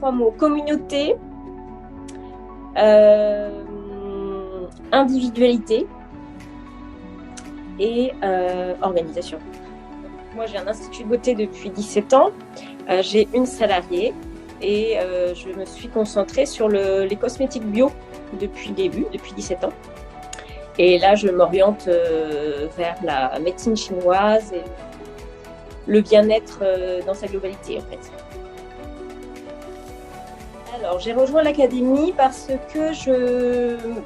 trois mots: communauté, individualité et organisation. Moi, j'ai un institut de beauté depuis 17 ans. J'ai une salariée et je me suis concentrée sur les cosmétiques bio depuis le début, depuis 17 ans. Et là, je m'oriente vers la médecine chinoise et le bien-être dans sa globalité, en fait. Alors, j'ai rejoint l'académie parce que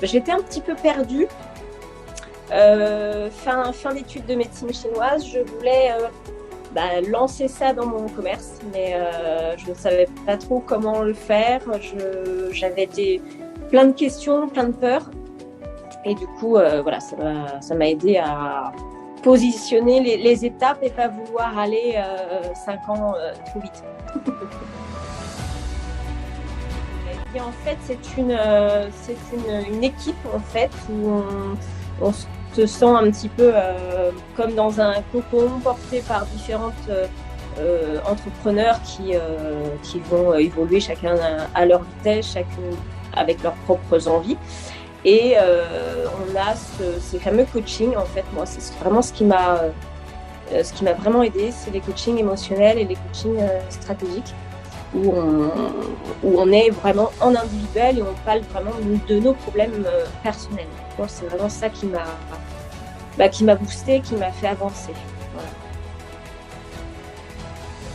j'étais un petit peu perdue. Fin d'études de médecine chinoise, je voulais lancer ça dans mon commerce, mais je ne savais pas trop comment le faire. J'avais plein de questions, plein de peurs. Et du coup, ça m'a aidé à positionner les étapes et pas vouloir aller 5 ans trop vite. Et en fait, c'est une équipe en fait où on se sent un petit peu comme dans un cocon porté par différentes entrepreneurs qui vont évoluer chacun à leur vitesse, chacun avec leurs propres envies. Et on a ces fameux coachings, en fait. Moi, c'est vraiment ce qui m'a vraiment aidé, c'est les coachings émotionnels et les coachings stratégiques, où on est vraiment en individuel et on parle vraiment de nos problèmes personnels. Moi, c'est vraiment ça qui m'a boosté, qui m'a fait avancer. Voilà.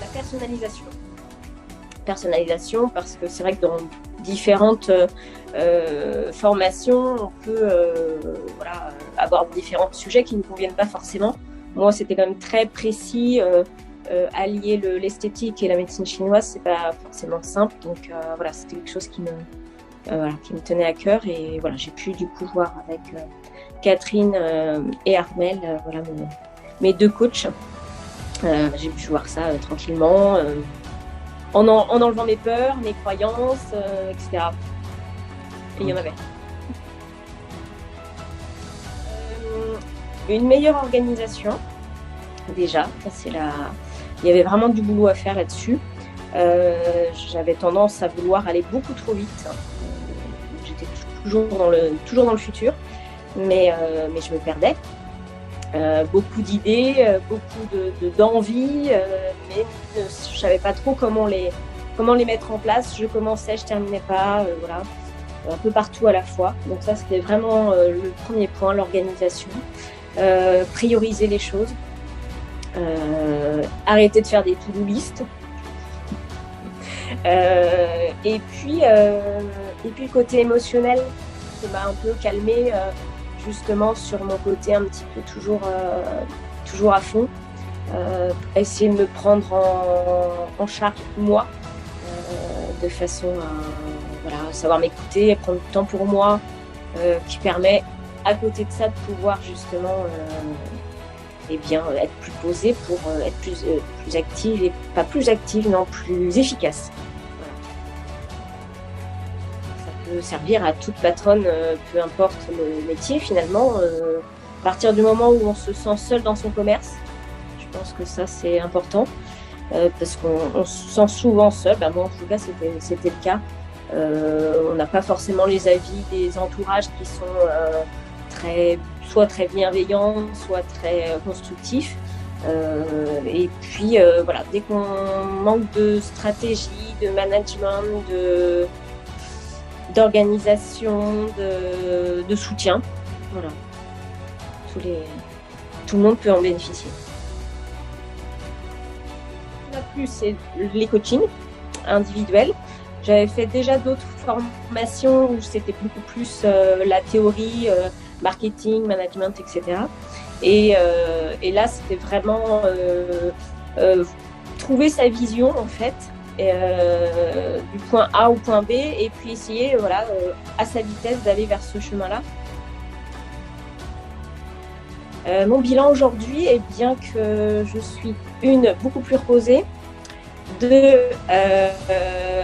La personnalisation. Personnalisation, parce que c'est vrai que dans différentes formations, on peut avoir différents sujets qui ne conviennent pas forcément. Moi, c'était quand même très précis. Allier l'esthétique et la médecine chinoise, c'est pas forcément simple. Donc c'était quelque chose qui me tenait à cœur. Et voilà, j'ai pu du coup voir avec Catherine et Armel, mes deux coachs. J'ai pu voir ça tranquillement. En enlevant mes peurs, mes croyances, etc. Et il y en avait. Une meilleure organisation, déjà. Il y avait vraiment du boulot à faire là-dessus. J'avais tendance à vouloir aller beaucoup trop vite. J'étais toujours dans le futur, mais je me perdais. Beaucoup d'idées, beaucoup d'envies, mais je ne savais pas trop comment les mettre en place. Je commençais, je terminais pas, un peu partout à la fois. Donc ça, c'était vraiment le premier point, l'organisation. Prioriser les choses, arrêter de faire des to-do list. Et puis le côté émotionnel, ça m'a un peu calmée. Justement sur mon côté un petit peu toujours à fond, essayer de me prendre en charge moi, de façon à savoir m'écouter, prendre du temps pour moi, qui permet à côté de ça de pouvoir justement être plus posée pour être plus active, et pas plus active, non, plus efficace. Peut servir à toute patronne, peu importe le métier finalement. À partir du moment où on se sent seul dans son commerce, je pense que ça c'est important, parce qu'on se sent souvent seul. Moi en tout cas c'était le cas. On n'a pas forcément les avis des entourages qui sont soit très bienveillants, soit très constructifs. Et puis dès qu'on manque de stratégie, de management, d'organisation, de soutien. Voilà. Tout le monde peut en bénéficier. Ce qui m'a plu, c'est les coachings individuels. J'avais fait déjà d'autres formations où c'était beaucoup plus la théorie, marketing, management, etc. Et là, c'était vraiment trouver sa vision, en fait, du point A au point B, et puis essayer à sa vitesse d'aller vers ce chemin-là. Mon bilan aujourd'hui est bien que je suis beaucoup plus reposée,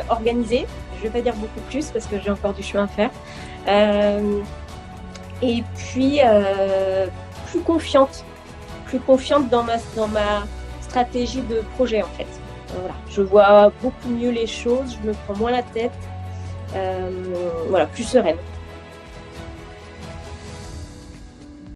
organisée, je ne vais pas dire beaucoup plus parce que j'ai encore du chemin à faire, et puis plus confiante dans ma stratégie de projet en fait. voilà, je vois beaucoup mieux les choses, je me prends moins la tête, voilà, plus sereine.